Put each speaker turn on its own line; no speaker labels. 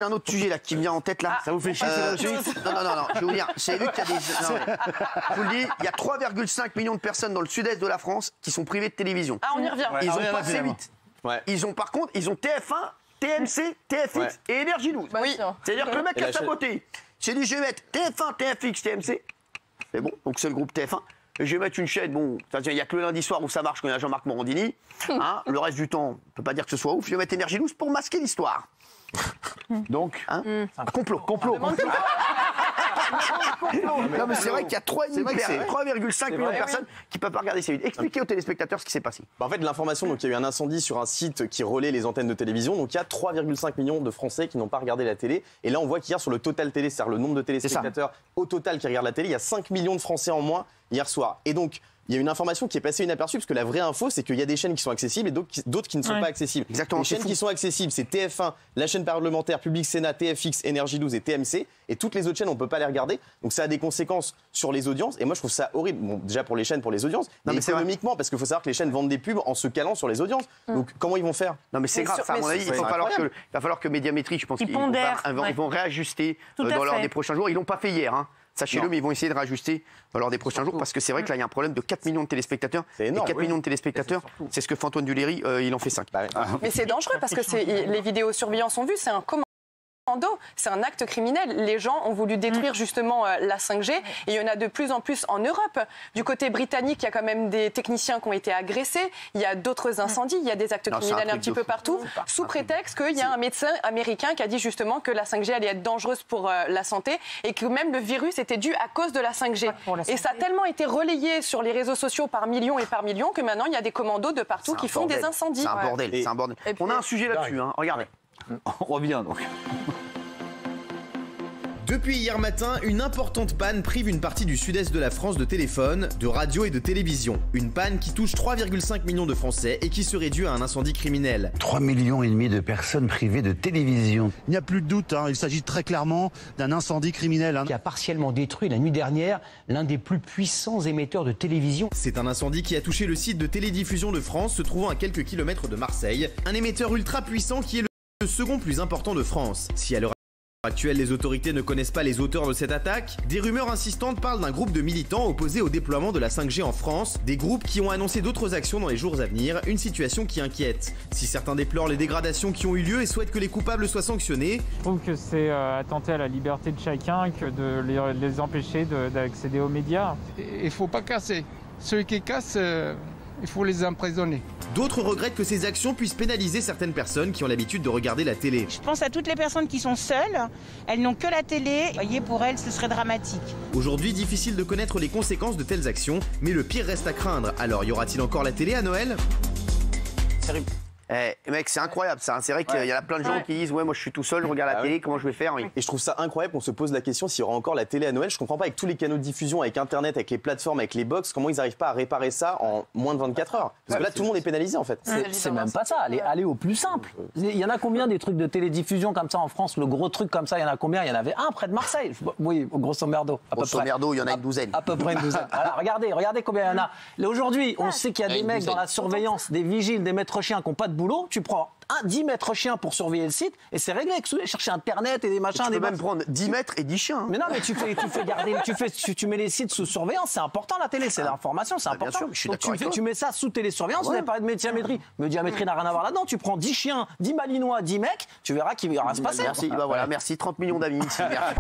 un autre sujet là qui me vient en tête là.
Ça vous fait chier,
non, je vais vous dire, j'ai vu qu'il y a des... je vous le dis, il y a 3,5 millions de personnes dans le sud-est de la France qui sont privées de télévision.
Ah, on y revient.
Ils ont pas C8.
Ouais.
Par contre, ils ont TF1, TMC, TFX et Énergie 12.
Bah oui.
C'est-à-dire que le mec a saboté. J'ai dit, je vais mettre TF1, TFX, TMC. C'est bon, donc c'est le groupe TF1. Je vais mettre une chaîne, bon, il n'y a que le lundi soir où ça marche quand il y a Jean-Marc Morandini. Hein, le reste du temps, on ne peut pas dire que ce soit ouf. Je vais mettre Énergie 12 pour masquer l'histoire.
Donc,
hein, complot. Non, mais c'est vrai qu'il y a 3,5 millions de personnes qui ne peuvent pas regarder ces vidéos. Expliquez aux téléspectateurs ce qui s'est passé.
Bah en fait, l'information, donc il y a eu un incendie sur un site qui relaie les antennes de télévision. Donc il y a 3,5 millions de Français qui n'ont pas regardé la télé. Et là, on voit qu'hier, sur le Total Télé, c'est-à-dire le nombre de téléspectateurs au total qui regardent la télé, il y a 5 millions de Français en moins hier soir. Et donc, il y a une information qui est passée inaperçue, parce que la vraie info, c'est qu'il y a des chaînes qui sont accessibles et d'autres qui ne sont pas accessibles.
Exactement.
Les chaînes qui sont accessibles, c'est TF1, la chaîne parlementaire, Public Sénat, TFX, Énergie 12 et TMC. Et toutes les autres chaînes, on ne peut pas les regarder. Donc ça a des conséquences sur les audiences. Et moi, je trouve ça horrible. Bon, déjà pour les chaînes, pour les audiences, mais économiquement, parce qu'il faut savoir que les chaînes vendent des pubs en se calant sur les audiences. Donc comment ils vont faire?
Non, mais c'est grave, ça, à mon avis. Il va falloir que Médiamétrie, je pense qu'ils vont réajuster lors des prochains jours. Ils ne l'ont pas fait hier. Hein. Sachez-le, mais ils vont essayer de rajuster lors des prochains jours parce que c'est vrai que là, il y a un problème de 4 millions de téléspectateurs.
C'est énorme,
et 4 millions de téléspectateurs, c'est ce que fait Antoine Duléry, il en fait 5.
Mais c'est dangereux parce que les vidéosurveillance ont vu, c'est un commando. C'est un acte criminel. Les gens ont voulu détruire justement la 5G et il y en a de plus en plus en Europe. Du côté britannique, il y a quand même des techniciens qui ont été agressés. Il y a d'autres incendies, il y a des actes criminels un petit peu partout, sous prétexte qu'il y a un médecin américain qui a dit justement que la 5G allait être dangereuse pour la santé et que même le virus était dû à cause de la 5G. Et ça a tellement été relayé sur les réseaux sociaux par millions et par millions que maintenant il y a des commandos de partout qui font des incendies.
C'est un bordel, c'est un bordel. On a un sujet là-dessus, hein. Regardez.
On revient donc.
Depuis hier matin, une importante panne prive une partie du sud-est de la France de téléphone, de radio et de télévision. Une panne qui touche 3,5 millions de Français et qui serait due à un incendie criminel.
3,5 millions de personnes privées de télévision.
Il n'y a plus de doute, il s'agit très clairement d'un incendie criminel.
Qui a partiellement détruit la nuit dernière l'un des plus puissants émetteurs de télévision.
C'est un incendie qui a touché le site de télédiffusion de France, se trouvant à quelques kilomètres de Marseille. Un émetteur ultra puissant qui est le second plus important de France. Si à l'heure actuelle, les autorités ne connaissent pas les auteurs de cette attaque, des rumeurs insistantes parlent d'un groupe de militants opposés au déploiement de la 5G en France, des groupes qui ont annoncé d'autres actions dans les jours à venir, une situation qui inquiète. Si certains déplorent les dégradations qui ont eu lieu et souhaitent que les coupables soient sanctionnés,
je trouve que c'est attenter à la liberté de chacun que de les empêcher d'accéder aux médias.
Il ne faut pas casser. Ceux qui cassent, il faut les emprisonner.
D'autres regrettent que ces actions puissent pénaliser certaines personnes qui ont l'habitude de regarder la télé.
Je pense à toutes les personnes qui sont seules, elles n'ont que la télé, vous voyez, pour elles ce serait dramatique.
Aujourd'hui, difficile de connaître les conséquences de telles actions, mais le pire reste à craindre. Alors, y aura-t-il encore la télé à Noël ?
Mec, c'est incroyable ça. C'est vrai qu'il y a plein de gens qui disent ouais, moi je suis tout seul, je regarde la télé, comment je vais faire?
Et je trouve ça incroyable qu'on se pose la question s'il y aura encore la télé à Noël. Je comprends pas, avec tous les canaux de diffusion, avec Internet, avec les plateformes, avec les box, comment ils n'arrivent pas à réparer ça en moins de 24 heures. Parce que là, tout le monde est pénalisé en fait.
C'est même pas ça. Allez au plus simple. Il y en a combien des trucs de télédiffusion comme ça en France? Le gros truc comme ça, il y en a combien? Il y en avait un près de Marseille. Oui, grosso merdo.
Grosso merdo, il y en a une douzaine.
À peu près une douzaine. Voilà, regardez combien il y en a. Là, aujourd'hui, on sait qu'il y a des mecs dans la surveillance, des vigiles, des maîtres chiens qui n'ont pas de boulot. Tu prends 10 maîtres chiens pour surveiller le site et c'est réglé. Chercher Internet et des machins.
Tu peux même prendre 10 mètres et 10 chiens. Hein.
Mais non, mais tu mets les sites sous surveillance. C'est important la télé, c'est l'information, c'est important.
Bien sûr, je suis
tu mets ça sous télésurveillance. Vous avez parlé de médiamétrie. Médiamétrie n'a rien à voir là-dedans. Tu prends 10 chiens, 10 malinois, 10 mecs, tu verras qu'il va rien se passer.
Merci, voilà, merci. 30 millions d'amis ici. Merci.